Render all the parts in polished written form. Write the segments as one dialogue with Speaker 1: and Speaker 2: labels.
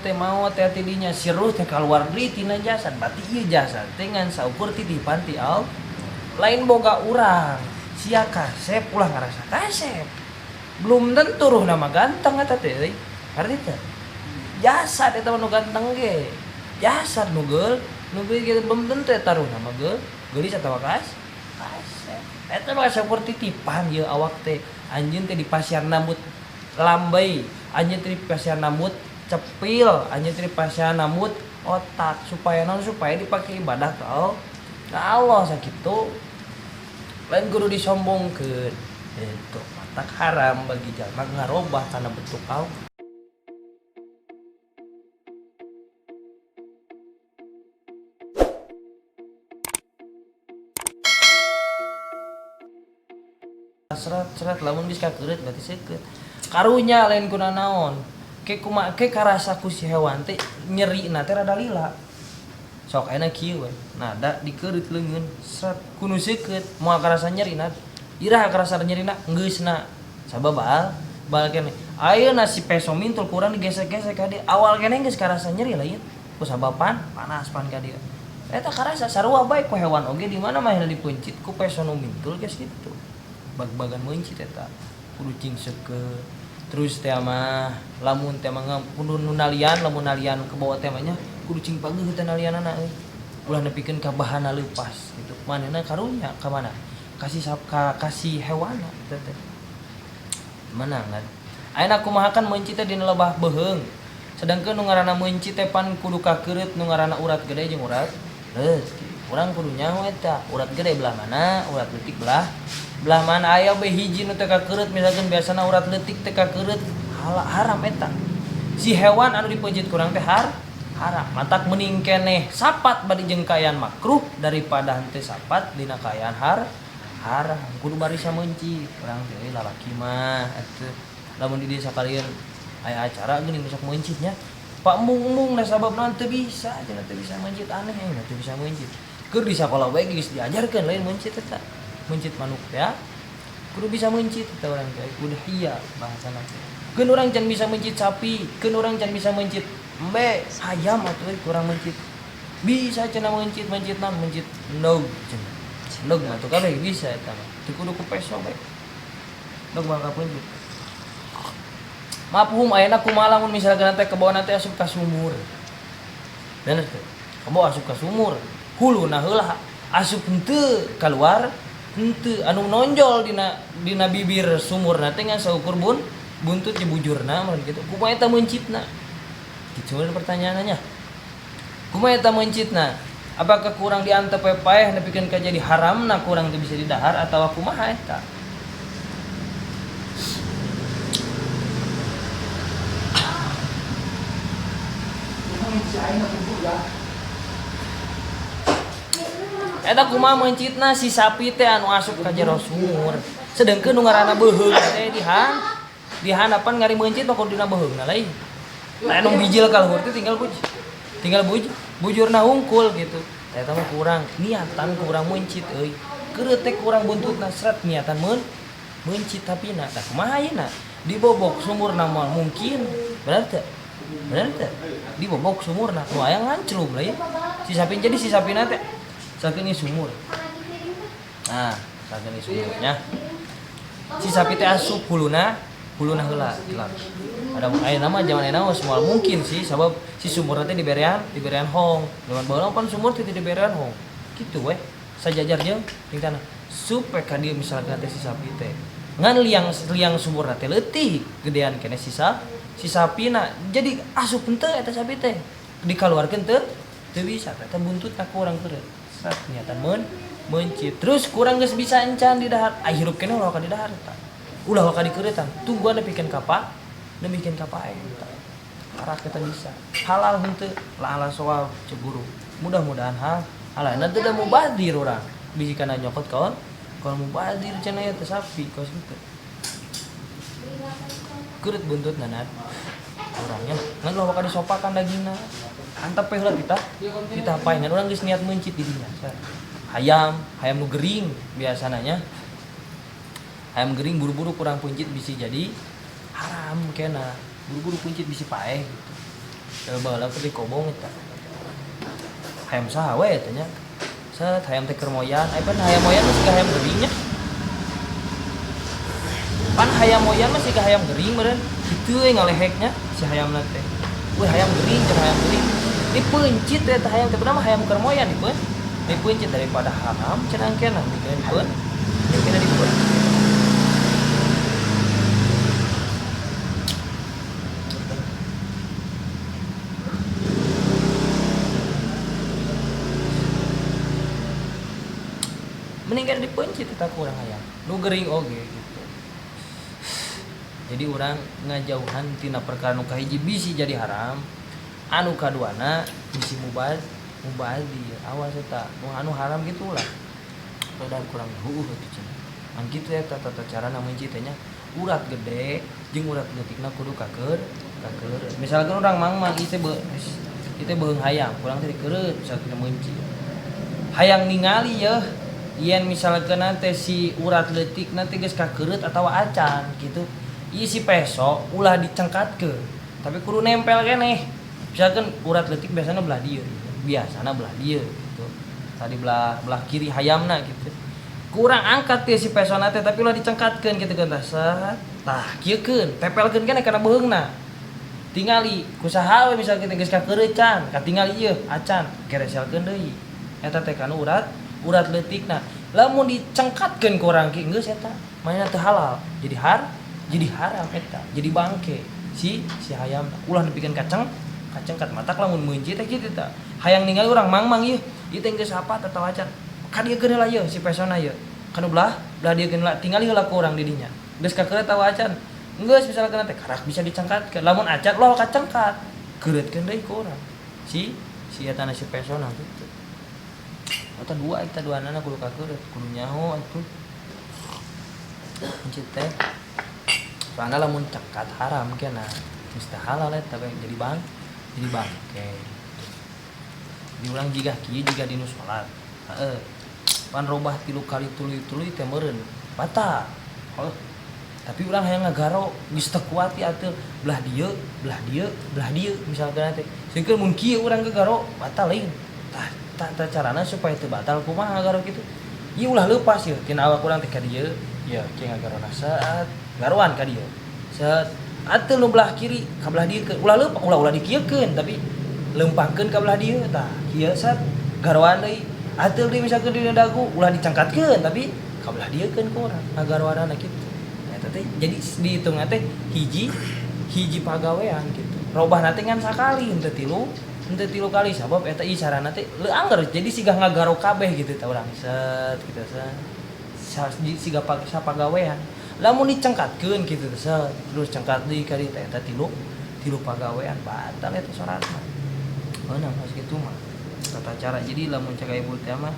Speaker 1: teh mau teh tidinya siruh teh keluar deui tina jasad berarti ieu jasad teh ngan saukur titipan ti Allah lain boga urang sia kasep ulah ngarasa kasep belum tentu ruh nama ganteng eta teh euy ngarti teh jasad eta nu ganteng ge jasad nu geul gitu belum tentu eta ruh nama geul geulis atawa kasep eta mah saukur titipan ieu awak teh anjeun teh dipasihan rambut lambai anjeun teh dipasihan rambut cepil anjeun teh dipasihan rambut otak supaya naon supaya dipake ibadah ka Allah sakitu lain kudu disombongkeun itu matak haram bagi jalma ngarobah kana bentuk Allah serat lamun geus kakeureut berarti seukeut karunya lain kuna naon ke karasa ku si hewan teh nyerina teh rada lila sok ayeuna kieu we nada dikeureut leungeun serat kudu seukeut moal karasa nyerina iraha karasa nyerina geusna sabab baal keneh ayeuna si peso mintul kurang digesek-gesek ka dieu awal keneh geus karasa nyeri lain ku sababan panas pan ka dieu eta karasa sarua bae ku hewan oge di mana mah dipencit ku peso nu mintul geus kitu bag-bagan mencit eta kudu cingseukeun terus teh mah lamun teh mah kudu nunalian lamun nalian ke bawah teh mah nya kudu cing pageuh teh nalianana euy ulah nepikeun ka bahana leupas gitu manehna karunya ka mana kasih hewana teh mana kan ayeuna kumaha kan mencit teh dina lebah beheung sedangkeun nu ngaranna mencit teh pan kudu kakeureut nu ngaranna urat gede jeung urat leutik urang kudu nyaho eta urat gede belah mana urat leutik belah mana aya be hiji nu teh kakeureut misalkan biasana urat leutik teh kakeureut haram eta si hewan anu dipeujit kurang teh haram matak mending keneh sapat bari jeung kaayaan makruh daripada henteu sapat dina kaayaan haram kudu bari samencit urang teh lalaki mah atuh lamun di desa kalian aya acara geuning sok mencit nya Pak Mung na sabab naon teu bisa cenah teu bisa mencit aneh teu bisa mencit keur di sakola bae geus diajarkeun lain mencit eta mencit manuk ya kudu bisa mencit eta urang teh kudu hiya bahasana keun urang can bisa mencit sapi keun urang can bisa mencit embe ayam atuh kurang mencit bisa cenah mencit naon mencit nog cenah nog mah tuh kabeh bisa eta mah teu kudu ku peso bae nog mangka pencit mafhum ayeuna kumaha lamun misalkan teh kebawona teh asup ka sumur bener teh kebo asup ka sumur huluna heula asup henteu kaluar henteu anu nonjol dina bibir sumurna teh ngan saukur buntut jeung bujurna mun kitu kumaha eta mencitna kitu pertanyaannya kumaha eta mencitna apakah kurang diantep paeh nepikeun ka jadi haramna kurang teu bisa didahar atawa kumaha eta eta kumaha mencitna si sapi teh anu asup ka jero sumur sedengkeun nu ngaranna beuheung teh dihan apan ngari mencit mah kudu dina beuheungna lain anu bijil kaluhur teh tinggal bujurna hungkul gitu eta mah kurang niatan kurang mencit euy keureut teh kurang buntutna seret niatan mencit tapi na tah kumaha ayeuna dibobok sumurna moal mungkin bener teh dibobok sumurna nu aya nganclum lain si sapina teh sakeuni sumur nah sakeuni sumurnya si sapi teh asup huluna heula gelap ada ayeuna mah zaman ayeuna moal mungkin sih sabab si sumurna teh diberian hong zaman baheula pan sumur teh diberian hong kitu we sajajar jeung tingkana supaya ka dieu misalkan teh si sapi teh ngan liang sumurna teh leutik gedean keneh si sapina jadi asup henteu eta sapi teh dikaluarkeun teu bisa eta buntutna kurang keureut sat niatan mencit terus kurang geus bisa encan di dahar hirup keneh ulah ka di dahar eta ulah ka dikeuretan tungguan nepikeun ka paeh eta arak kita bisa halal henteu lah halal soal ceburu mudah-mudahan halal nanti udah mubadir urang bisi kana nyokot kawan kalau mubadir cenah ya teh sapi kos kitu keureut buntut nanat urangnya ngan ulah ka disopakan dagingna antep heula kita apain ngan urang geus niat mencit di dinya hayam nu gering biasananya hayam gering buru-buru kurang puncit bisa jadi haram kena buru-buru puncit bisa paeh gitu Baheula teh di kobong eta. Hayam saha we eta nya. Set hayam teh keur moyan, pan hayam moyan masih ka hayam gering nya. Pan hayam moyan masih ka hayam gering meureun. Kitu we ngaleheknya si hayamna teh. Weh hayam gering jeung hayam gering. Dipeuncit eta hayam teh mah hayam keur moyan dipeun. Dipeuncit daripada haram cenah engkeuna dikeun dipeun. Engkeuna dipeun. Mendingan dipencit eta kurang hayam nu gering oge gitu. Jadi urang ngajauhan tina perkara nu kahiji bisi jadi haram, anu kaduana bisi mubadi awas eta anu haram gitulah. Dan kurang itu cenah. An kitu eta tata carana meunci teh nya urat gede jeung urat leutikna kudu kakeur. Misalkan urang mang ieu teh beung hayam, urang teh dikeureut misalkan meunci. Hayang ningali yeuh yen misalkan nanti si urat leutik nanti geus kakeureut atawa acan gitu. Ieu si peso ulah dicengkatkeun, tapi kudu nempel keneh. Misalkan urat leutik biasana belah dieu gitu. Tadi belah kiri hayamna gitu. Kurang angkat teh si peso teh tapi ulah dicengkatkeun kitu kan tah. Tah kieukeun, tempelkeun keneh kana beheungna. Tingali kusaha we misalkan geus kakeureut can, katingali ieu acan, kereselkeun deui. Eta teh kana urat leutikna lamun dicengkatkeun ku urang ki geus eta mainna teu halal jadi haram eta jadi bangke si hayam ulah nepikeun kacengkat matak lamun meunci teh kitu tah hayang ningali urang mang ieu teh geus apa atawa acan ka dieu geuneuh ieu si pesona ieu kana belah dieu geuneuh tingali heula ku urang di dinya geus kakeureut atawa acan geus misalkan teh karak bisa dicengkatkeun lamun acan loh kacengkat keureutkeun deui ku urang si eta si pesona gitu. Eta dua nana kudu kakeureut kudu nyaho atuh mencit teh soalna lamun cekat haram kena geus teh halal eta jadi bangke di urang jigah kieu jiga dinu salat heuh pan robah 3 kali tuluy teh meureun batal tapi urang hayang ngagaro geus teu kuat ieu atuh belah dieu misalkan teh sehingga mun kieu urang ngagaro batal lain tata carana supaya teu batal kumaha ngagaro kitu ieu ulah leupas ieu tina awak urang teh ka dieu ya kieu ngagarona saat garoan ka dieu set atuh nu belah kiri ka belah dieu ulah leupas ulah dikieukeun tapi leumpangkeun ka belah dieu tah kieu sat garoan deui atuh deui misalkan dina dagu ulah dicangkatkeun tapi ka belah dieukeun ku urang ngagaroanana kitu eta teh jadi dihitungna teh hiji pagawean gitu robahna teh ngan sakali henteu tilu kali sabab eta ieu carana teh angger jadi siga ngagaro kabeh gitu tah urang set kitu siga sapagawean lamun dicengkatkeun kitu set terus cengkat deui ka dieu eta tilu pagawean batal eta saratna beunang geus kitu mah tata cara jadi lamun cek ibu teh mah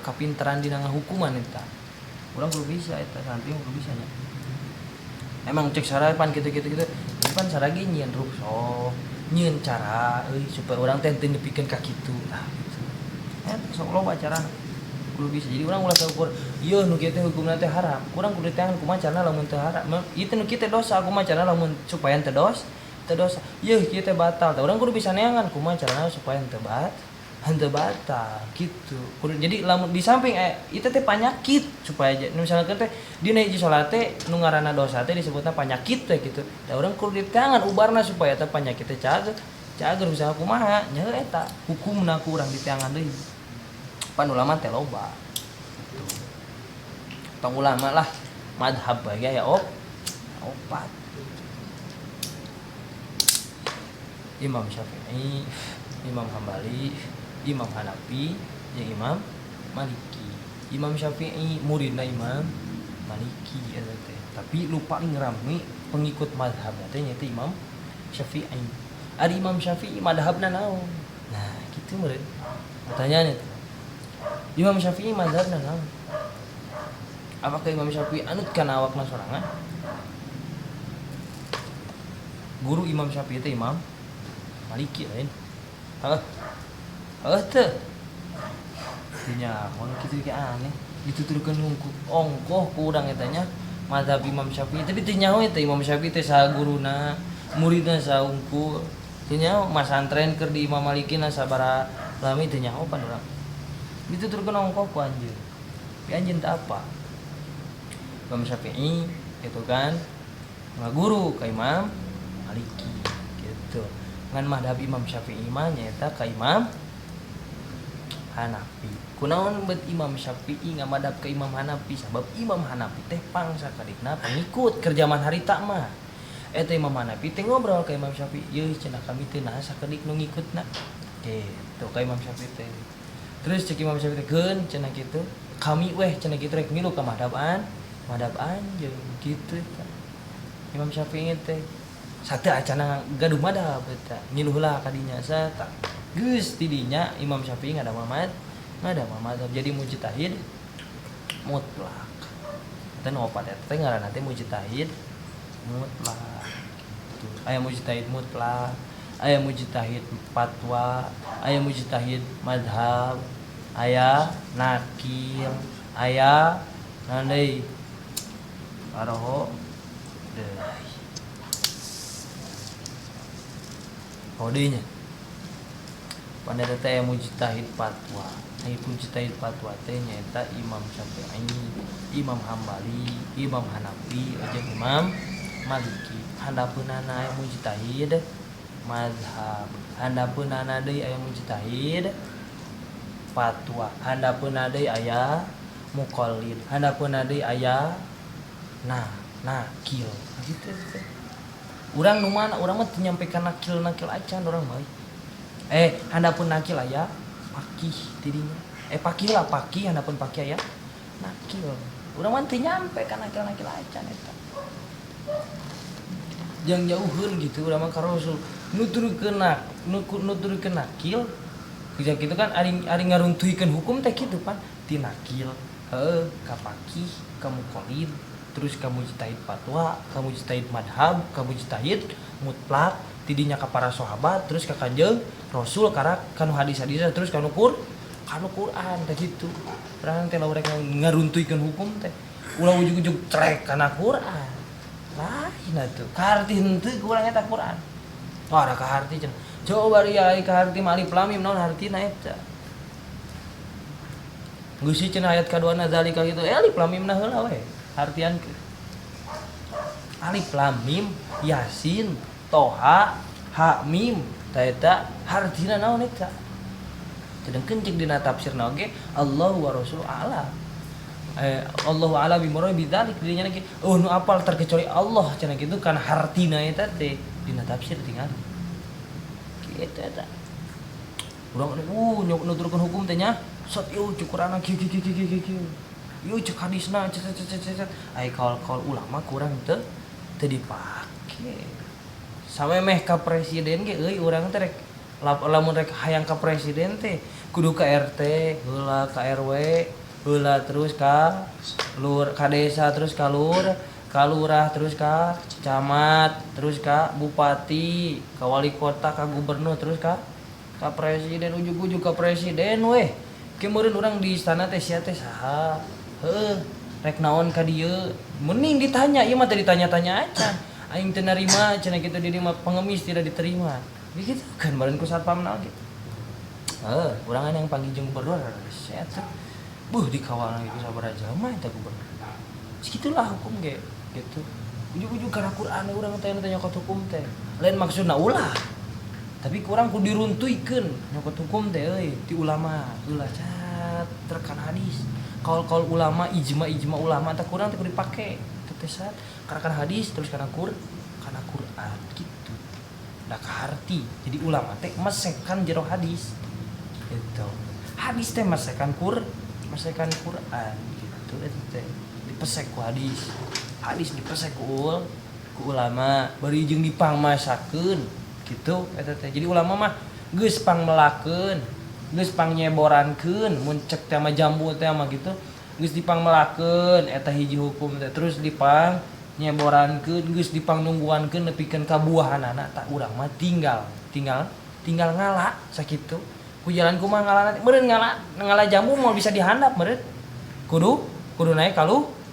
Speaker 1: kapinteran dina ngahukuman eta urang kudu bisa eta samping kudu bisa nya emang cek sarapan gitu pan saragi nyieun rukso nyieun cara supaya urang teh teu nepikeun ka kitu tah gitu eta sok loba carana kudu bisa jadi urang ulah saukur ieu nu kieu teh hukumna teh haram urang kudu diteangan kumaha carana lamun teu haram ieu teh nu kieu teh dosa kumaha carana lamun supaya teu dosa ieu kieu teh batal tah urang kudu bisa neangan kumaha carana supaya teu batal gitu kudu jadi lamun di samping itu teh penyakit supaya misalkan teh dina hiji salat teh nu ngaranna dosa teh disebutna penyakit teh gitu da urang kudu diteangan ubarna supaya teh penyakit teh cager bisa kumaha nya eta hukumna ku urang diteangan deui pan ulama teh loba gitu tong ulama lah madhab bae ya opat Imam Syafi'i Imam Hambali Imam Hanafi jeung Imam Maliki. Imam Syafi'i muridna Imam Maliki eta teh. Tapi lu paling rame pengikut mazhab teh nya teh Imam Syafi'i. Ari Imam Syafi'i mazhabna naon? Nah, kitu meureun. Pertanyaannya teh. Imam Syafi'i mazhabna naon? Apakah Imam Syafi'i anut kana awakna sorangan? Guru Imam Syafi'i teh Imam Maliki lain. Teu. Nya mun kitu ge aneh. Dituturkeun ongkoh ku urang eta nya mazhab Imam Syafi'i tapi teu nyaho teh Imam Syafi'i teh saha guruna muridna saha unggul teu nyaho masantren keur di Imam Malikina sabaraha lami teu nyaho pan urang itu turun ongkok ku anjeun anjeun teh apa Imam Syafi'i gitu kan ngaguru ka Imam Maliki gitu ngan madhab Imam Syafi'i mah nyaeta ka Imam Hanafi kunaon bet Imam Syafi'i ngamadhab ke Imam Hanafi sabab Imam Hanafi teh pangsa kadikna pengikut kerjaman harita mah eta Imam Hanafi teh ngobrol ke Imam Syafi'i yeuh cenah kami teh nah sakedik nu ngikutna gitu ka Imam Syafi'i teh terus cek Imam Syafi'i teh geun cenah kitu kami weh cenah kitu rek milu ka madhab anjeun kitu Imam Syafi'i teh sateu acana gaduh madhab eta ngiluh heula ka dinya sata geus ti dinya Imam Syafi'i ngada mazhab jadi mujtahid mutlak dan opat eta teh ngaranna teh mujtahid mutlak gitu. Aya mujtahid mutlak aya mujtahid fatwa aya mujtahid mazhab aya nakil aya naon deui araho deui kodenya pada teh mujtahid fatwa aya mujtahid fatwa teh nyaeta Imam Syafi'i Imam Hambali Imam Hanafi jeung Imam Maliki handapeunana aya mujtahid mazhab handapeunana deui aya mujtahid fatwa handapeunana deui aya muqallid handapeunana deui aya nakil gitu teh urang nu mana urang mah teu nyampe ka nakil acan urang mah handapun nakil aya pakih tidinya pakih lah pakih handapun pakih aya nakil urang mah teu nyampe ka nakil acan eta jang jauheun gitu urang mah ka Rasul nuturkeun nakil bisa gitu kan ari ngaruntuhikeun hukum teh kitu pan ti nakil ka pakih ka muqallid terus kamu mujtahid fatwa, kamu mujtahid madhab, kamu mujtahid mutlak, tidinya ka para sahabat, terus ka Kanjeng Rasul kara kanu hadis-hadis terus kanu Quran teh kitu. Urang teh lamun rek ngaruntuikeun hukum teh ulah ujug-ujug trek kana Quran. Lain atuh. Kaharti henteu urang eta Quran. Ora kaharti cenah. Coba bari ai kaharti alif lam mim naon hartina eta. Geus cenah ayat kaduana zalika kitu alif lam mim nah heula we. Artian alif lam mim yasin toha ha mim eta hartina naon eta teu kencing dina tafsirna oge Allahu wa rasul a'lam Allahu a'lam bi murad bidzalik dinya ge nu apal terkecuali Allah cenah kitu kan hartina eta teh dina tafsir tinggal kitu eta urang nuturkeun hukum teh nya sot ieu cukurana kieu yuk cek hadisna cet ai kaul ulama kurang teu dipake sampai meh ka presiden ge euy urang teh rek lamun rek hayang ka presiden teh kudu ka RT heula ka RW heula terus ka lur ka desa terus ka lurah terus ka camat terus ka bupati ka wali kota ka gubernur terus ka presiden ujug-ujug ka presiden weh kemarin urang di istana teh sia teh saha rek naon ka dieu mending ditanya ieu mah teh ditanya-tanya acan aing teu narima cenah kitu di mah pengemis tidak diterima begitu kan bareun ku satpamna gitu urang yang panggil jeung gubernur sia teh dikawal itu sabaraha mah eta gubernur segitulah hukum ge gitu ujug-ujug kana Quran urang teh nyokot hukum teh lain maksudna ulah tapi kurang kudu diruntuikeun nyokot hukum teh euy ti ulama ulah cat terkan hadis kaul ulama ijma ulama tak kurang teh kudu dipake tetesan karena hadis terus karena Quran gitu da kaharti jadi ulama teh mesekan jero hadis gitu hadis teh mesekan Quran gitu eta teh dipesek ku hadis dipesek ku ulama bari jeung dipangmasakeun gitu eta teh jadi ulama mah geus pangmelakeun geus pangnyeborankeun mun cek teh mah jambu teh mah gitu geus dipangmelakeun eta hiji hukum teh terus dipangnyeborankeun geus dipangnungguankeun nepikeun ka buahanana tak urang mah tinggal ngala sakitu ku jalan kumaha ngalana meureun ngala jambu mau bisa dihandap meureun kudu naik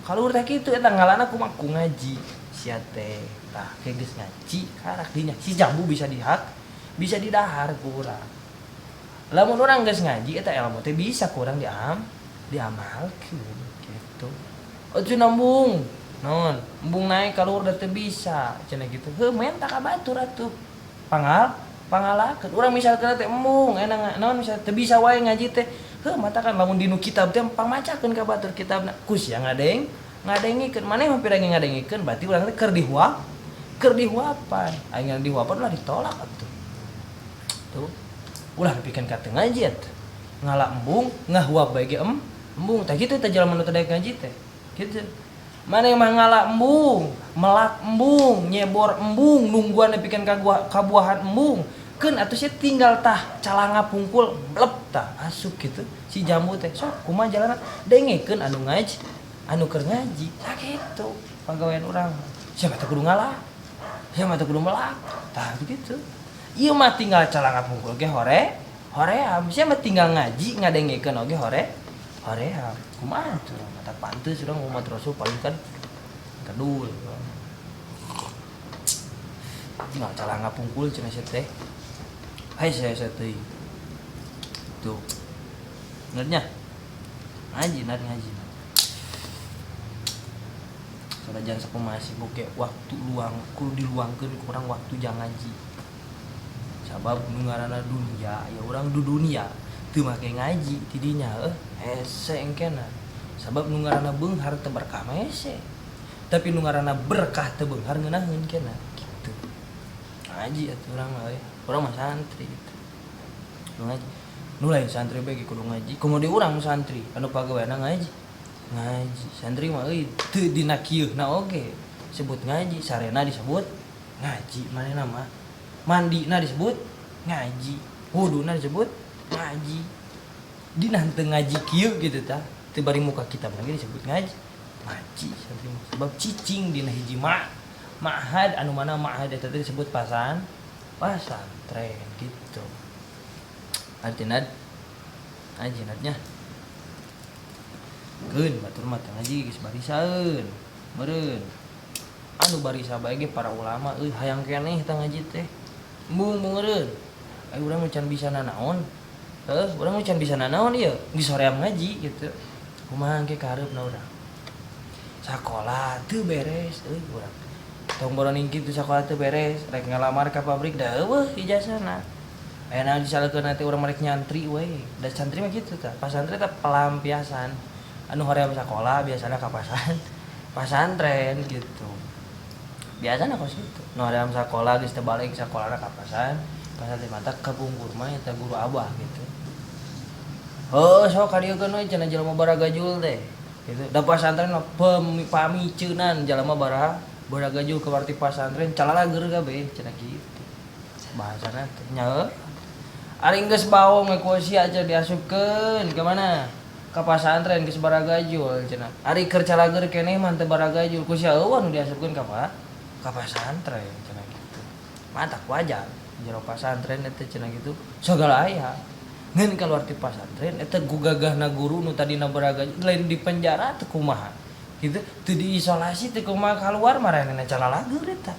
Speaker 1: Kalau udah kitu eta ngalana kumaha ku ngaji sia teh tah ke geus ngaji karak dinya si jambu bisa dihak bisa didahar ku urang lamun urang geus ngaji eta ilmu teh bisa ku urang diamalkeun gitu atuh nambung naon embung naik kaluhur da teu bisa cenah gitu heuh menta ka batur atuh pangalakeun urang misalkeun teh embung enak naon misal teu bisa wae ngaji teh heuh mata kan lamun dinu kitab teh pangmacakeun ka batur kitabna ku sia ngadengikeun maneh hampir ngadengikeun berarti urang teh keur dihuapan aing dihuapan ulah ditolak atuh tuh ulah nepikeun ka teu ngaji atuh ngala embung ngahuap bae ge embung tah kitu teh jalma nu teu daek ngaji teh kitu maneh mah ngala embung melak embung nyebor embung nungguan nepikeun kabuahan embung keun atuh sia tinggal tah calanga pungkul blep tah asup kitu si jambu teh sok kumaha jalanna dengekeun anu ngaji anu keur ngaji sakitu pagawean urang sia mah teu kudu ngalah sia mah teu kudu melak tah begitu ieu mah tinggal calanga pungkul ge hoream sia mah tinggal ngaji ngadengekeun oge hoream kumaha tuh mata panteus urang umat rasul paling kan kedul tinggal calanga pungkul cenah sia teh hai saya teh tuh ngernya ngaji jangan sakumaha sibuk ge waktu luang kudu diluangkeun ku urang waktu jang ngaji sabab nu ngaranna dunya ya urang du dunia teu make ngaji ti dinya hese engkena sabab nu ngaranna beunghar teu berkah hese tapi nu ngaranna berkah teu beunghar ngeunaheun kenna kitu ngaji atuh urang mah urang mah santri gitu nu ngaji nu lain santri bae kudu ngaji kumaha urang santri anu pagaweana ngaji santri mah euy teu dina kieuhna oge sebut ngaji sarena disebut ngaji manehna mah mandina disebut ngaji wuduna disebut ngaji dina teu ngaji kieu gitu tah teu bari muka kitab lagi disebut ngaji santri mah sebab cicing dina hiji ma'had anu mana ma'had eta teh disebut pasantren gitu artina ngaji natnya keun batur mah ngaji geus barisaeun meureun anu barisa bae ge para ulama hayang keneh tah ngaji teh embung meureun ai urang can bisa nanaon urang can bisa nanaon ieu geus hoream ngaji gitu kumaha engke kareupna urang sakola teu beres urang tong boroning kitu sakola teu beres rek ngalamar ka pabrik da eueuh ijazahna ayeuna disalekeun teh urang marek nyantri we da santri mah kitu tah pasantren teh pelampiasan anu hoream sakola biasana ka pasantren gitu biasana kos kitu nu hoream sakola geus teu balik sakolana ka pasantren mata ka bungkur mah eta guru abah gitu sok kadiekeun we cenah jelema baragajul teh gitu da pasantren mah pamiceunan jelema baragajul ke warti pasantren calalager kabeh cenah kitu bahasana teh nya ari geus baong we ku sia aja diasupkeun ke mana ka pasantren geus baragajul cenah ari keur calager keneh mah teu baragajul ku sia eueuh anu diasupkeun ka pasantren cenah kitu mantap wajar jero pasantren eta cenah kitu sagala aya ngeun kaluar ti pasantren eta gugagahna guru nu tadina baragajul lain di penjara teu kumaha kitu teu diisolasi teu kumaha kaluar maranehna calalager eta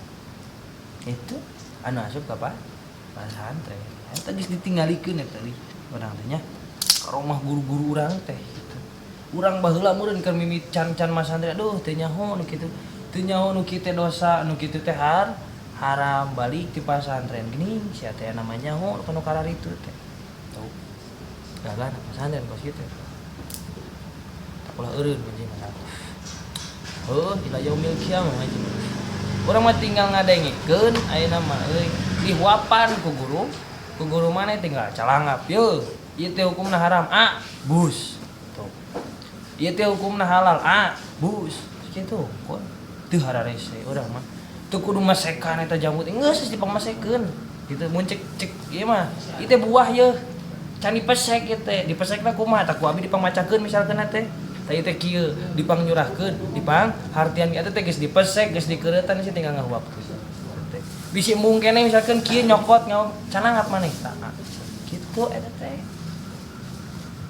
Speaker 1: itu anu asup ka pasantren eta geus ditinggalikeun eta urang teh nya rumah guru-guru urang teh gitu. Urang baheula meureun keur mimit can-can masantri aduh teu nyaho nu kitu. Teu nyaho nu kitu dosa, nu kitu teh haram balik ti pasantren geuning sia teh namanya nyaho kana kararitu teh. Tuh. Gagan pasantren kos kitu. Tak ulah eureun anjing mah. Ila yaumil qiyamah anjing. Urang mah tinggal ngadengikeun ayeuna mah euy dihuapan ku guru maneh tinggal calangap yeuh ieu teh hukumna haram bus tuh ieu teh hukumna halal bus kitu kon teu hararese urang mah teu kudu masekan eta jambu teh geus dipangmasekeun kitu mun cek ieu mah ieu teh buah yeuh can dipesek ieu teh dipesekna kumaha tah ku abi dipangmacakeun misalkeun teh tah ieu teh kieu dipangyurahkeun hartian eta teh geus dipesek geus dikeuretan sih tinggal ngahuapkeun teh bisi embung keneh misalkeun kieu nyokot canangap maneh tah kitu eta teh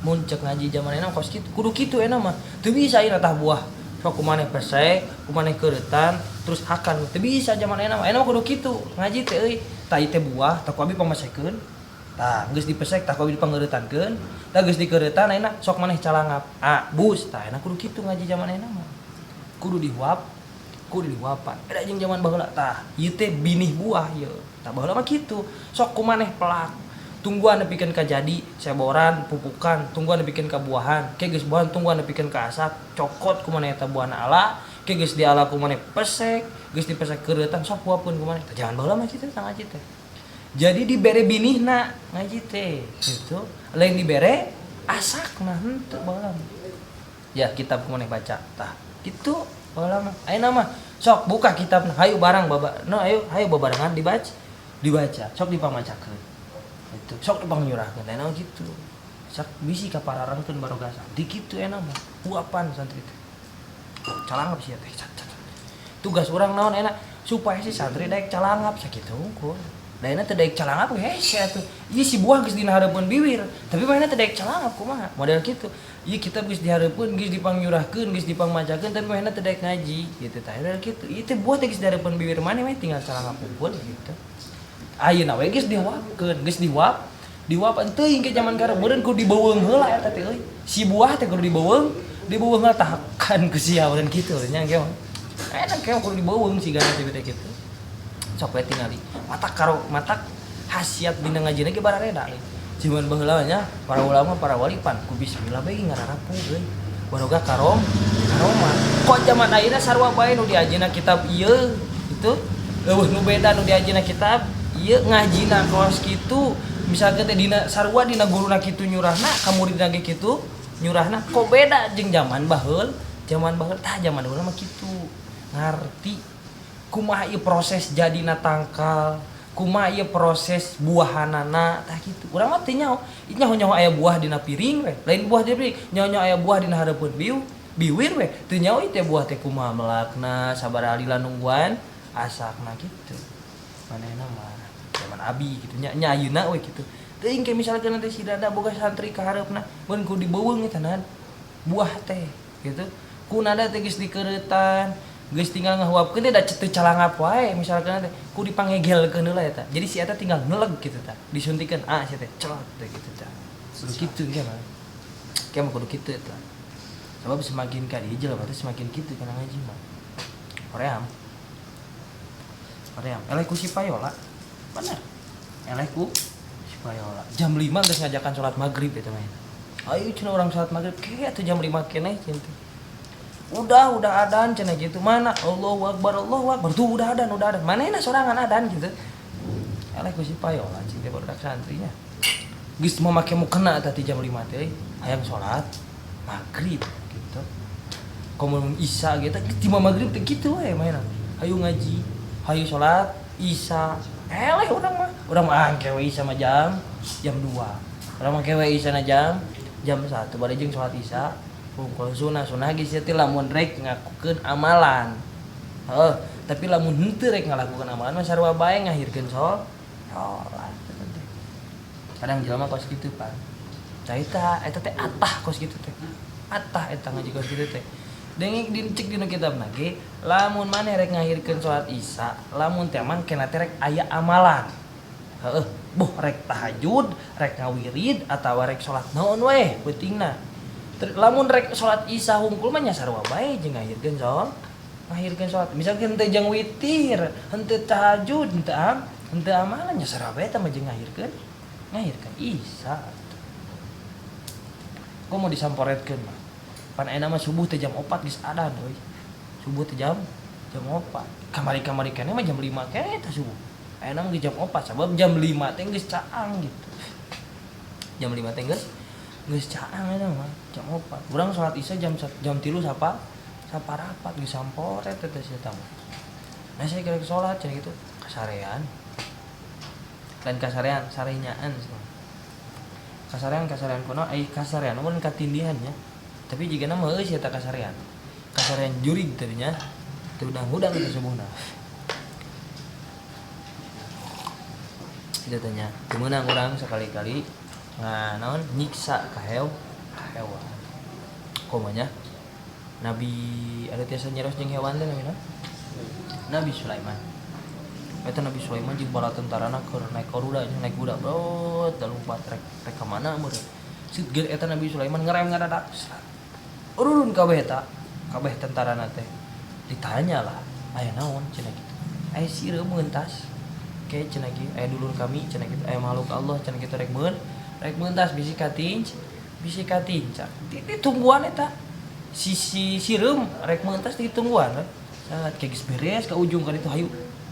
Speaker 1: mun cek ngaji zaman enak kos kitu kudu kitu enak mah teu bisa ieu tah buah sok kumaneh pesek kumaneh keuretan terus akan teu bisa zaman ayeuna mah kudu kitu ngaji teh euy tah ieu teh buah tah ku abi pamasekeun tah geus dipesek tah ku abi dipangeuretankeun tah geus dikeuretan ayeuna sok maneh calangap bus tah ayeuna kudu kitu ngaji zaman ayeuna mah kudu dihuapan beda jeung zaman baheula tah ieu teh binih buah ieu tah baheula mah kitu sok kumaneh pelak tungguan nepikeun ka jadi seboran pupukan tungguan nepikeun ka buahan ke geus buahan tungguan nepikeun ka asap cokot kumaneh eta buahna ala ke geus diala kumaneh pesek geus dipesek keuretan sok buahkeun kumaneh jangan baheula mah kitu tah ngaji teh jadi dibere binihna ngaji teh gitu lain dibere asakna henteu baheula ya kitab kumaneh baca tah kitu baheula mah ayeuna mah sok buka kitabna hayu barang baba no hayu babarengan dibaca sok dipamacakeun itu sok dipangnyurahkeun enak gitu sak bisi ka pararangkeun barogasa di kitu enak mah uapan santri teh calangap sia teh tugas urang naon enak supaya si santri daek calangap sakitu hungkul da enak teh daek calangap hese atuh ieu si buah geus dina hareupeun biwir tapi mana teh daek calangap kumaha model kitu ieu kitab geus dihareupeun geus dipangnyurahkeun geus dipangmacakeun tapi mana teh daek ngaji kitu tah model kitu ieu teh buah teh geus dihareupeun biwir maneh mah tinggal calangap hungkul gitu ayeuna we geus diwapkeun geus diwap teuing ke zaman karep meureun kudu dibeuweung heula eta teh euy si buah teh kudu dibeuweung heula tahakan ku sia meureun kitu nya geus enak ge kudu dibeuweung sigana teh kitu sok we tingali matak hasiat dina ngajina ge barareda zaman baheula nya para ulama para wali pan ku bismillah bae ngararapu euy baroga karoma kok zaman ayeuna sarua bae nu diajina kitab ieu itu eueuh nu beda nu diajina kitab ieu ngajina kaos kitu misalkan teh dina sarua dina guruna kitu nyurahna ka muridna ge kitu nyurahna kok beda jeung zaman baheul tah zaman baheula mah kitu ngarti kumaha ieu proses jadina tangkal kumaha ieu proses buahanana tah kitu urang mah teu nyaho aya buah dina piring we lain buah di piring nyaho aya buah dina hareupeun biwir we teu nyaho teh buah teh kumaha melakna sabaraha lila nungguan asakna kitu manehna mah zaman abi gitu nya ayeuna we kitu teuing ke misalkan nanti si dada boga santri ka hareupna mun ku dibeuweung eta naon buah teh gitu kunada teh geus dikeuretan geus tinggal ngahuapkeun teh da teu calangap wae misalkan teh ku dipangegelkeun heula eta jadi si eta tinggal ngeleg gitu tah disuntikeun sia teh celot teh gitu tah kudu kitu ge mah mah kudu kitu eta sebab semakin ka dieu jelema teh semakin kitu kana ngaji mah hoream eleh ku si payola bener eleh ku si payola jam 5 geus ngajakan salat maghrib eta mah ayo cenah urang salat maghrib ke atuh jam 5 keneh cenah udah adan cenah gitu mana Allahu akbar tuh udah adan manehna sorangan adan gitu eleh ku si payola cing teh barudak santrinya geus mamake mukena eta ti jam 5 teh hayang salat maghrib gitu komun isya gitu ti maghrib teh kitu we mainan hayu ngaji hayu salat isya eleh urang mah kewe isya mah jam 2 urang mah kewe isya na jam 1 bari jeung salat isya hungkul sunah ge teh lamun rek ngakukeun amalan tapi lamun henteu rek ngalakukeun amalan mah sarua bae ngahirkeun salat kadang jelema kos kitu pan tah eta teh atah kos kitu teh atah eta ngaji kos kitu teh dengik dicek dina kitabna ge lamun maneh rek ngahirkeun salat isya lamun teh man kena teh rek aya amalan rek tahajud rek ngawirid atawa rek salat naon we pentingna lamun rek salat isya hungkul mah nya sarua bae jeung ngahirkeun salat misalkan teh jeung witir henteu tahajud henteu amalan nya sarua bae tah mah jeung ngahirkeun isya kok mau disamporetkeun mah pan ayeuna mah subuh teh jam 4 geus adan euy subuh teh jam 4 kamari keneh mah jam 5 keneh teh subuh ayeuna mah jam 4 sabab jam 5 teh geus caang gitu jam 5 teh geus caang ayeuna mah jam 4 urang salat isya jam 3 saparapat geus samporet teh sia tah nah saya kira salat cenah gitu kasarean lain kasarean sarenyaan kasarean kuno kasarean mun katindihan nya tapi jika nama euy eta kasarean jurig tadinya teu udang-udang teh subuhna kitu tanya teu meunang urang sakali-kali naon nyiksa ka hewan komanya Nabi ada tiasa nyeros jeung hewan teh namina Nabi Sulaiman. Eta Nabi Sulaiman jeung bala tentarana keur naik kuda naik kuda brot lompat rek ka mana meureun. Seugeur eta Nabi Sulaiman ngerem ngadadak. Urun kabeh eta kabeh tentarana teh ditanya lah aya naon cenah kitu. Aya sireum meuntas. Kayak cenah kitu aya dulur kami cenah kitu aya makhluk Allah cenah kitu rek meuntas bisi katinca. Ditungguan eta. Si sireum rek meuntas ditungguan. Saat kayak geus beres ka ujung ka ditu hayu.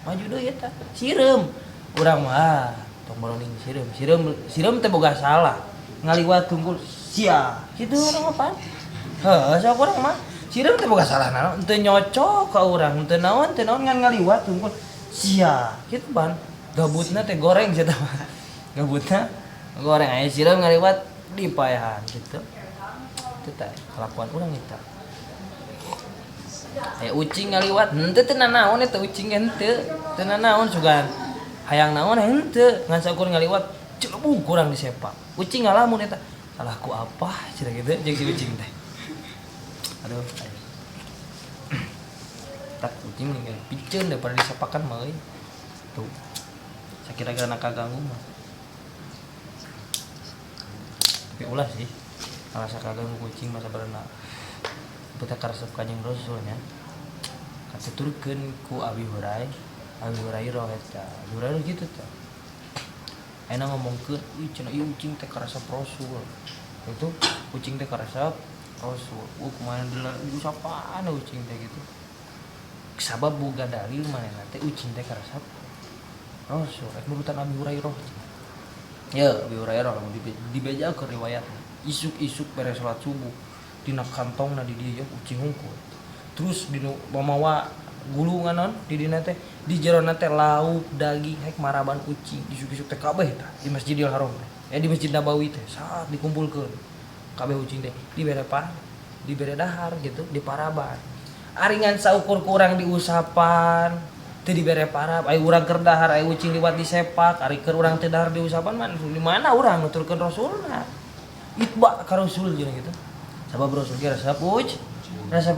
Speaker 1: Maju deui eta. Sireum. Urang mah tong baroning sireum teh boga salah. Ngaliwat tunggul sia. Kitu urang apa? Heuh, sok urang mah sireum teh boga salah naon teu nyocok ka urang teu naon ngan ngaliwat tunggul sia. Kitu ban. Gabutna teh goreng sia teh mah. Gabutna goreng aya sireum ngaliwat dipayahan gitu. Itu teh kelakuan urang eta. Aya ucing ngaliwat henteu teu nanaon eta ucing henteu. Teu nanaon sugan hayang naon henteu ngan saukur ngaliwat celebung kurang disepak. Ucing ngalamun eta. Salahku apa cenah kitu jeung si ucing teh. Aduh. Tak ucing ninggal piceun daripada disepakan mah euy. Tuh. Sakira-kira kaganggu mah. Tapi ulah sih. Alasa kaganggu kucing masa berenang. Kita karesep Kanjeng Rasulnya katuturkeun ku Abi Hurairah eta. Abi Hurairah kitu teh. Ayeuna ngomongkeun, "Ih cenah ieu ucing teh karesep Rasul." Itu ucing teh karesep Rasul. Kumaha diusapana ucing teh gitu. Sabab boga dalil manehna teh ucing teh karesep Rasul. Rek nurutan Abi Hurairah. Ya, Abi Hurairah lamun dibejakeun riwayatna. Isuk-isuk beres salat subuh. Dina kantongna di dieu ucing hungkul. Terus dinu mamawa gulungan naon di dina teh di jerona teh lauk daging hek maraban ucing isuk-isuk teh kabeh tah di Masjidil Haram teh. Di Masjid Nabawi teh saat dikumpulkeun kabeh ucing teh dibere dahar gitu di paraban. Aringan saukur kurang diusapan teu dibere parab aya urang keur dahar aya ucing liwat disepak ari keur urang teh dahar diusapan di mana urang nuturkeun Rasulna. Itba ka Rasul jeung gitu. Sabab Rasul ge resep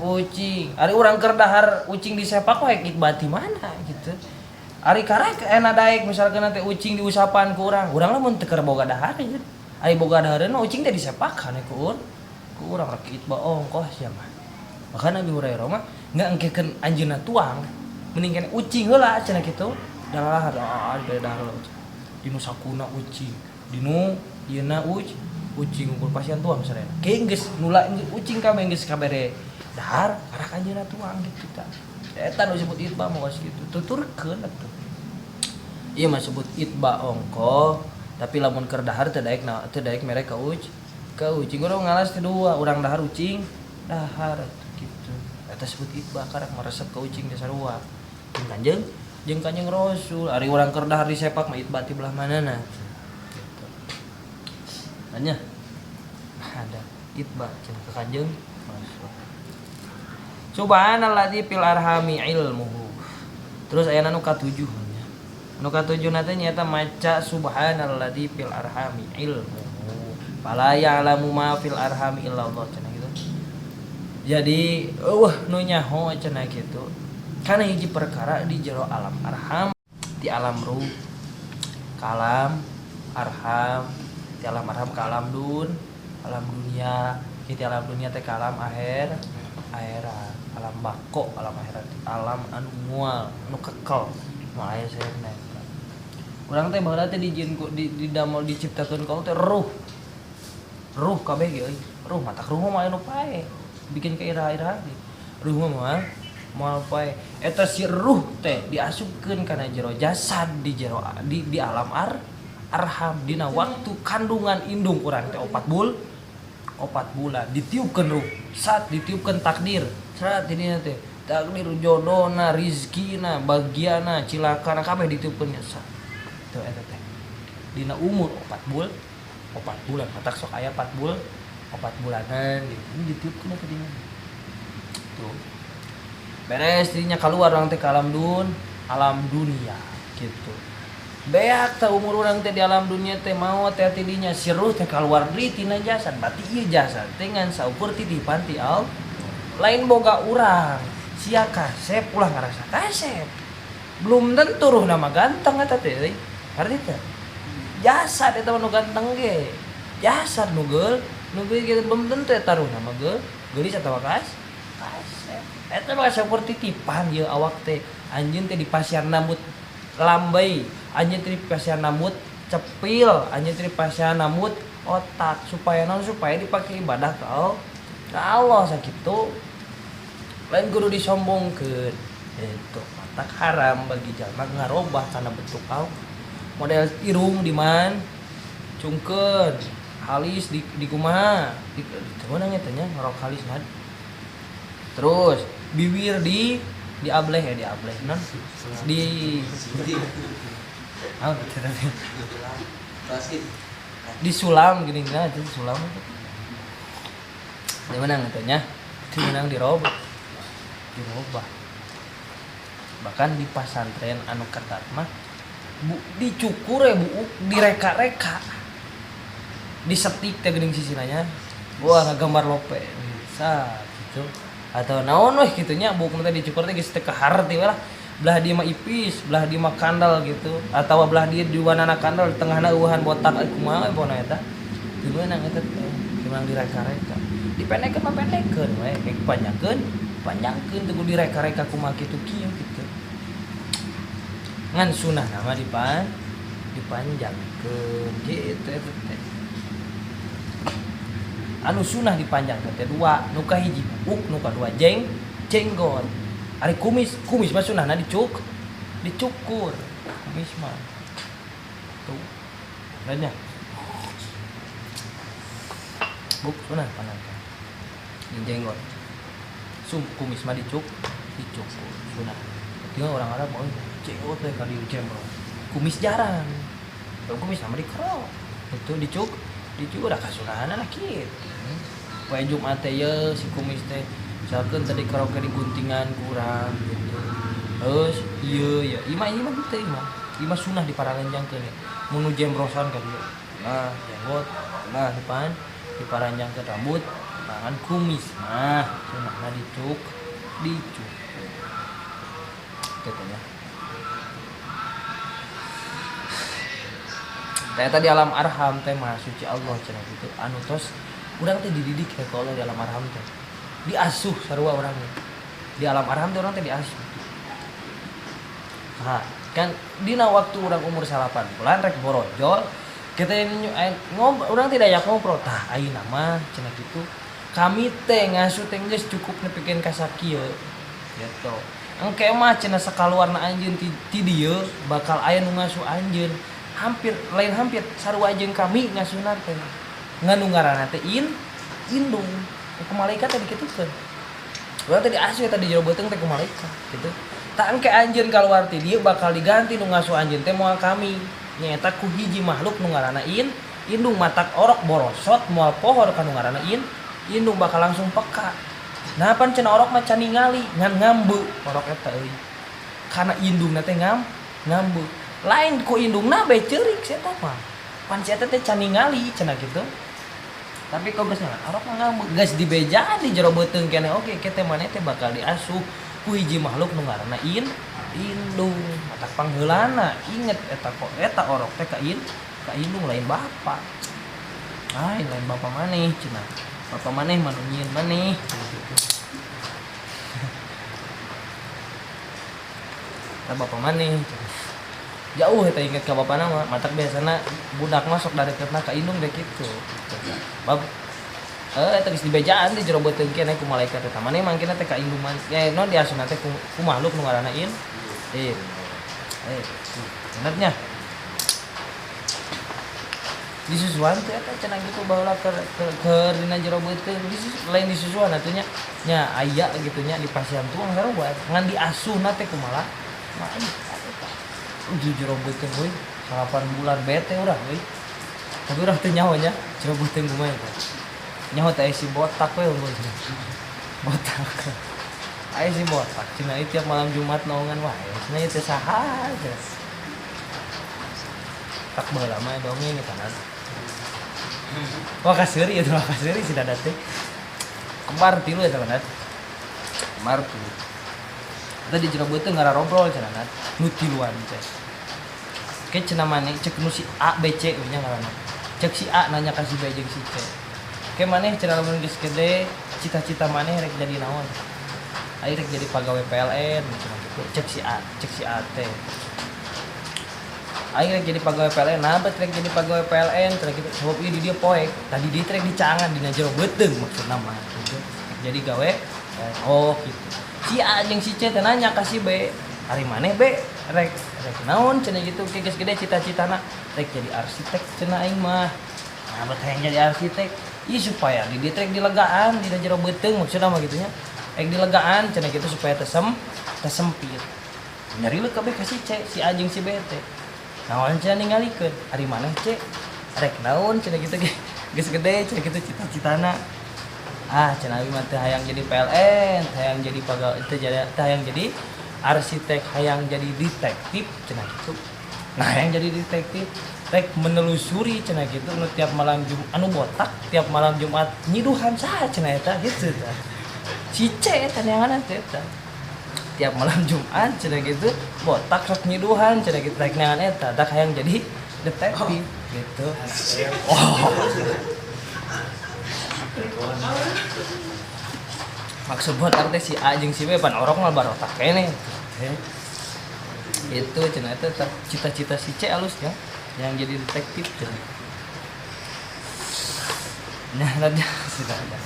Speaker 1: ucing. Ari urang keur dahar ucing disepak we itbati mana gitu. Ari karek ena daek misalkan teh ucing diusapan ku urang lamun teu keur boga dahar gitu. Ari boga dahareun ucing teh disepakan ku urang rek itba ongkoh sia mah. Maka Nabi Hurairah mah ngangkekeun anjeunna tuang mending kana ucing heula cenah kitu. Dahar dibere dahar dinu sakuna ucing. Dinu ieuna ucing ngumpul pasien tuang sarena. Ge geus nula ucing kabeh geus kabere dahar karak anjeunna tuang gitu tah. Eta nu disebut itba mah geus kitu. Tuturkeun atuh. Ieu mah disebut itba ongko, tapi lamun keur dahar teu daek mere ka ucing. Urang ngalas teh dua, urang dahar ucing dahar gitu. Eta disebut itba karak maresep ka ucing teh sarua. Jeung Kanjeng Rasul, ari urang keur dahar disepak mah itba ti belah manana. Tanya ada itba cenah Kanjeng Rasul. Subhanalladzi fil arhami ilmuhu. Terus aya nu ka-7 nya. Nu ka-7 na teh nyaeta maca subhanalladzi fil arhami ilmuhu. Fala ya'lamu ma fil arhami illallah cenah gitu. Jadi nu nyaho cenah kitu. Kana hiji perkara di jero alam arham, di alam ruh, kalam arham, di alam arham ke alam dunia, di alam dunia teh ke alam akhirat, alam bako, alam akhirat, alam anu mual, anu kekel, moal aya saena. Urang teh baheula teh di damel diciptakeun ka teh ruh kabeh ge euy, ruh matak ruh mah anu pae, bikin ka ira-ira di. Ruh mah moal pae. Eta si ruh teh diasupkeun kana jero jasad di alam arham dina waktu kandungan indung urang teh 4 bulan ditiupkeun ruh saat ditiupkeun takdir saat dina teh takdir jodona rizkina bagiana cilakana kabeh ditiupkeun nya teu eta teh dina umur 4 bulan matak sok aya 4 bulanan gitu ini ditiupkeun eta dina tuh beres dirinya keluar urang teh ke alam dunia gitu. Beak teh umur urang teh di alam dunia teh maot teh tidinya si ruh teh kaluar deui tina jasad, berarti ieu jasad teh ngan saukur titipan ti lain boga urang sia kasep ulah ngerasa kasep belum tentu ruh nama ganteng eta teh arti teh jasad eta nu ganteng ge jasad nu geul gitu belum tentu eta ruh nama geulis atawa kasep eta mah saperti tipan ieu awak teh anjeun teh di pasian namut lambai anjeun teh di pasian namut cepil anjeun teh di pasian namut otak supaya naon supaya dipake ibadah ka Allah sakitu lain kudu disombongkeun itu matak haram bagi jalma ngarobah kana bentuk kau model irung di man cungkeun halis di kumaha di mana nya teh nya ngarok halis mah terus bibir di ableh non di di sulam gini aja sulam di mana katanya di mana dirobah bahkan di pasantren anu ketat mah dicukur ya bu direka-reka disetik teh geuning sisinanya wah ngagambar lope bisa gitu atau naon weh kitunya buku teh dicukur teh geus teu kahar teh lah belah dia mah ipis belah dia mah kandal gitu atau belah dia di wanana kandal di tengahna eueuhan botak kumaha pona eta di mana eta gimana direka-reka dipendekkeun mah pendekkeun we kayak panjangkeun teu kudu direka-reka kumaha kitu kieu gitu ngan sunah nama dipanjangkeun gitu eta teh anu sunah dipanjangkeun teh dua nu kahiji buk nu kadua jenggot ari kumis mah sunahna dicukur kumis mah tuh nanya buk sunah panjangkeun jenggot kumis mah dicukur sunah dia orang Arab mau jenggot teh kali jembro kumis jarang kumis sama dikerok itu dicukur udah kasunahan lah kitu poe Jumat teh ye si kumis teh misalkan tadi karaoke di guntingan kurang gitu terus iya imah teh imah sunah diparanjankeun mun jembrosan ka dieu nah jenggot nah depan diparanjangkeun rambut tangan kumis mah sunahna dicukur katanya ternyata di alam arham teh mah suci Allah cenah gitu anu tos urang teh dididik ya ka Allah di alam arham teh diasuh sarua urangnya di alam arham teh urang teh diasuh nah kan dina waktu urang umur 8 bulan rek borojol kita urang tidak aya ngobrol tah ayeuna mah cenah gitu kami teh ngasuh teh geus cukup nepikeun ka sakieu gitu engke mah cenah sakaluarna anjeun ti dieu bakal aya nu ngasuh anjeun hampir sarua jeung kami ngasuhna teh nganu ngaranna teh indung ku malaikat teh dikitukeun urang teh diasuh teh di jero beuteung teh ku malaikat gitu tak engke anjeun kaluar ti dieu bakal diganti nu ngasuh anjeun teh moal kami nyaeta ku hiji makhluk nu ngaranna indung matak orok borosot moal pohor ka nu ngaranna indung bakal langsung peka nah pan cenah orok mah can ningali ngan ngambe orok eta euy kana indungna teh ngambe lain ku indungna bae ceurik eta mah pan si eta teh can ningali cenah kitu tapi kok geus orok mah ngambe geus dibejaan di jero beuteung keneh oge teh maneh teh bakal diasuh ku hiji makhluk nu ngaranna indung matak pangheulana inget eta orok teh ka indung lain bapak lain bapak maneh cenah bapak maneh mah nyieun maneh gitu. Nah, bapak maneh jauh eta inget ka bapana mah matak biasana budak masuk dari ketna ka indung deh kitu. Bab eta geus dibejaan di jero beuteung keneh ku malaikat eta maneh mangkina teh ka indung man non diasuna teh ku makhluk nu ngaranna bener nya disusuan teh eta cenah gitu baheula keur dina jero beuteung lain disusuan atuh nya aya gitu nya di pasian tuang sarua ngan diasuhna teh kumaha mah di jero beuteung euy 8 bulan bete urang euy tapi urang teh nyaho nya jero beuteung kumaha eta nyaho teh si botak we unggul botak aya si botak cenah ieu tiap malam Jumat naongan wae cenah ieu teh saha tak baheula mah dongeng eta kan wah kaseuri eta wah kaseuri si dadat teh kembar tilu eta kan kamar tuh tadi jero beuteung ngararobrol cenah nu tiluan teh ke cenah maneh cek nu si A B C nya ngaranna cek si A nanya ka si B jeung si C ke maneh cenah lamun geus gede cita-cita maneh rek jadi naon aing rek jadi pagawe PLN cenah kitu cek si A teh aing rek jadi pagawe PLN nah bet rek jadi pagawe PLN cenah kitu sabab ieu di dieu poek tadi dieu rek dicangan dina jero beuteung maksudna mah gitu jadi gawe oh gitu si A jeung si C teh nanya ka si B ari maneh B rek naon cenah gitu geus gede cita-citana rek jadi arsitek cenah aing mah nah bet hayang jadi arsitek ieu supaya di dieu rek dilegaan dina jero beuteung maksudna mah gitu nya rek dilegaan cenah gitu supaya teu sempit nyari leuh kabeh ka si C si A jeung si B teh naon cenah ningalikeun ari maneh C rek naon cenah gitu geus gede cenah gitu cita-citana cenah abi mah teu hayang jadi PLN hayang jadi pegawai teu hayang jadi arsitek hayang jadi detektif cenah gitu nah hayang jadi detektif rek menelusuri cenah gitu nu tiap malam Jumat anu botak tiap malam Jumat nyiduhan saha cenah eta gitu tah si C eta neangan teh eta tiap malam Jumat cenah gitu botak sok nyiduhan cenah gitu rek neangan eta dak hayang jadi detektif gitu maksud buat arti si A jeung si B pan orok mah barotak kene itu cenah eta cita-cita si C alus ya yang jadi detektif cenah nah ada sudah ada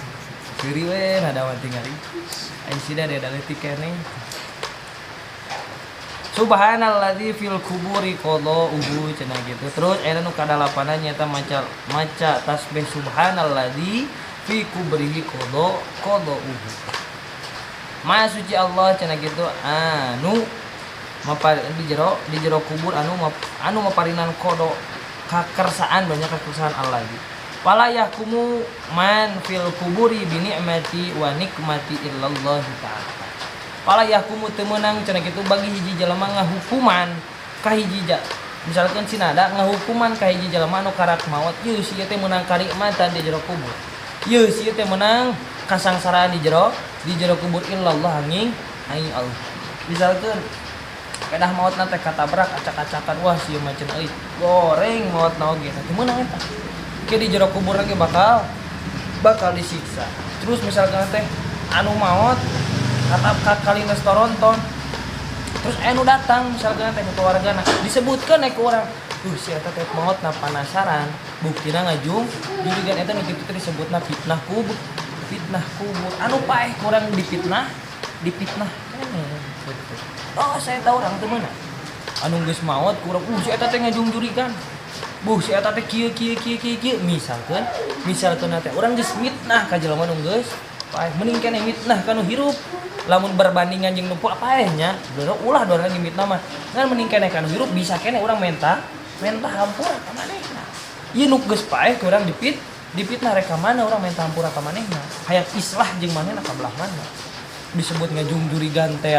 Speaker 1: curi we ada wan tingali aing sida ada leutik kene Subhanalladzi fil kuburi qada'uhu cenah gitu terus aya nu kadalapanan nyata maca tasbih subhanalladzi fi kubrihi qada'uhu Maha suci Allah cenah gitu anu di jero kubur anu maparinan qada kakersaan banyak kakersaan Allah gitu wala yahkumu man fil kuburi bi ni'mati wa nikmati illallah ta'ala wala yahkumu teu meunang cenah kitu bagi hiji jelema ngahukuman ka hiji misalkan sinada ngahukuman ka hiji jelema anu karak maot ieu si teh meunang kanikmatan di jero kubur ieu si teh meunang kasangsaraan di jero kubur illallah angin Allah misalkan kedah maotna teh katabrak acak-acakan wah sieu mah cenah euy goreng maotna oge teh meunang eta ke di jero kubur lagi bakal disiksa terus misalkan teh anu maot kali restoronton terus anu datang misalkan teh keluargana disebutkeun ku urang si eta teh maotna panasaran buktina ngajung jurigan eta nu kitu teh disebutna fitnah kubur anu paeh kurang dipitnah kene oh saya tahu orang teu meunang anu geus maot kurang si eta teh ngajung jurigan si eta teh kieu misalkeun teh urang geus mitnah ka jelema nu geus paeh mending keneh mitnah ka nu hirup lamun berbandingan jeung nu paeh nya ulah dua lagi mitnah mah ngan mending keneh ka nu hirup bisa keneh urang menta hampura ka manehna ieu nu geus paeh urang dipitnah rek ka mana urang menta hampura ka manehna hayang islah jeung manehna ka belah mana disebut ngajung jurigan teh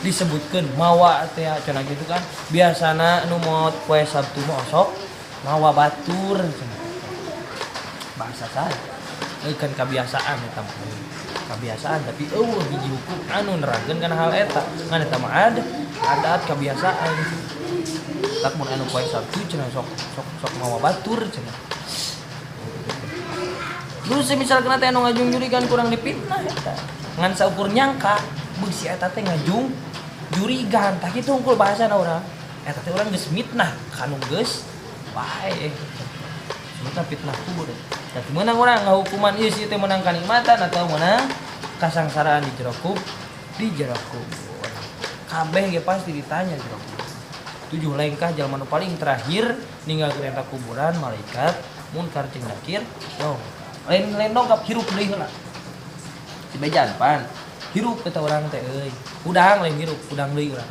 Speaker 1: disebutkeun mawa teh cenah gitu kan biasana nu maot poe Sabtu mah osok mawa batur bahasa saya kan kebiasaan eta mah kebiasaan tapi hiji hukum anu nerangkeun kana hal eta ngan eta mah adat kebiasaan tak mun anu poe Sabtu cenah sok mawa batur cenah terus misalkan teh anu ngajung jurigan kurang dipitnah eta ngan saukur nyangka beug si eta teh ngajung jurigan tah kitu hungkul bahasana urang eta teh urang geus mitnah kanu geus bae sebenarnya fitnah kubur tapi menang orang ngahukuman ieu si teh menang kanikmatan atau menang kasangsaraan di jero kubur kabeh ge pasti ditanya jero kubur 7 lengkah jalma nu paling terakhir ninggalkeun eta kuburan malaikat munkar jeung nakir lain dongkap hirup deui heula si bejan pan hirup eta urang teh euy udang lain hirup udang deui urang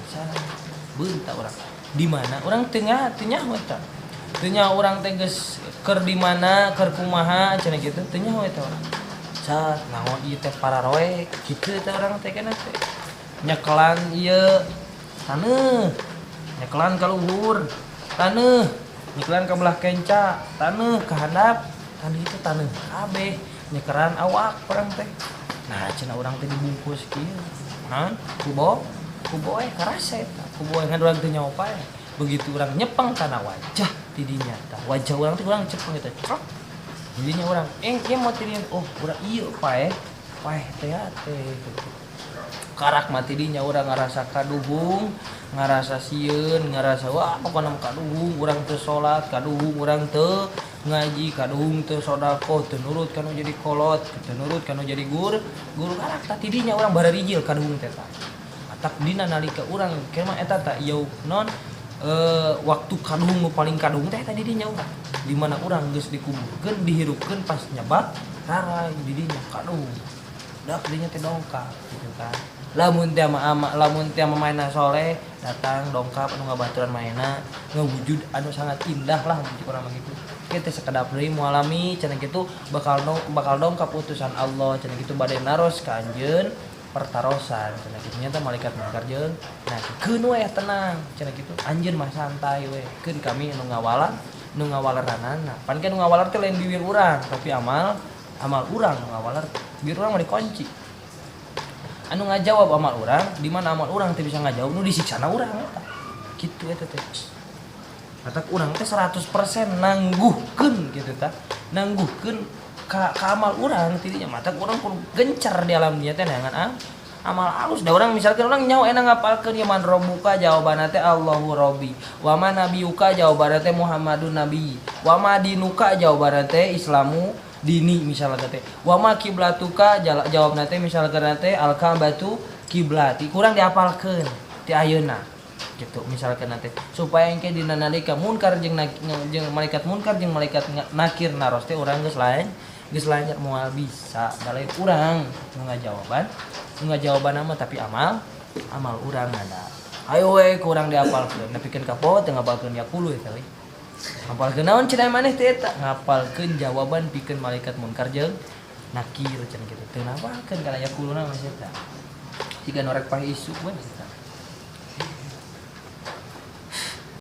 Speaker 1: beunta urang di mana urang teu nyaho eta teu nyaho urang teh geus keur di mana keur kumaha cenah kitu teu nyaho eta urang cat naon ieu teh pararoe kitu eta urang teh kana teh nyekelan ieu taneuh nyekelan ka luhur taneuh nyekelan ka belah kenca taneuh ka handap tadi itu taneuh kabeh nyekeran awak urang teh Nah cenah urang teh dibungkus kieu naon kubo karasa eta kubo ngan urang teh nyawa pae begitu urang nyepeng kana wajah tidinya tah wajah urang teh urang cepeng eta crok tidinya urang ieu mau tidinya oh urang ieu pae teh karak mati dinya urang ngarasa kaduhung ngarasa sieun ngarasa wah pokona kaduhung urang teu salat kaduhung urang teu ngaji kaduhung teu sedekah teu nurut kanu jadi kolot teu nurut kanu jadi guru karak tah tidinya urang bararijil kaduhung teh tah atak dina nalika urang kema eta tah ieu non waktu kaduhung nu paling kaduhung teh tadi dinya urang di mana urang geus dikuburkeun dihirupkeun pas nyebak rarai di dinya kaduhung dak dinya teh dongkap gitu kan lamun teh mainna soleh datang dongkap anu ngabaturan mainna ngawujud anu sangat indah lah mun urang mah gitu kitu sakedap deui moal alami cenah kitu bakal dongkap utusan Allah cenah kitu bade naros ka anjeun pertarosan cenah kitu nya teh malaikat munkar jeung nah keun we tenang cenah kitu anjeun mah santai we keun kami nu ngawalaranana pan kan nu ngawalar teh lain bibir urang tapi amal urang nu ngawalar bibir urang mah dikunci anu ngajawab amal urang di mana amal urang teh bisa ngajawab nu disiksana urang eta kitu eta teh atak urang teh 100% nangguhkeun kitu tah nangguhkeun ka amal urang tidinya mata urang kudu gencar di alam dunya teh neangan amal halus da urang misalkan urang nyaho enak ngapalkeun ya man rabbuka jawabanna teh Allahu rabbi wa man nabiyuka jawabanna teh Muhammadun nabi wa ma dinuka jawabanna teh Islamu dini misalnya teh wa ma kiblatuka jawabna teh misalkan teh al-ka'batu kiblati kurang diapalkeun ti ayeuna gitu misalkan teh supaya engke dina nalika munkar jeung malaikat munkar jeung malaikat nakir naros teh urang geus lain moal bisa dalai urang nu ngajawaban mah tapi amal urang ada ayo we kurang diapalkeun nepikeun ka poho teu ngapalkeun yakulu eta we ngapalkeun naon cenah maneh teh eta ngapalkeun jawaban pikeun malaikat munkar jeung nakir cenah kitu teu ngapalkeun kana yakuluna mah eta siga norek pae isu we eta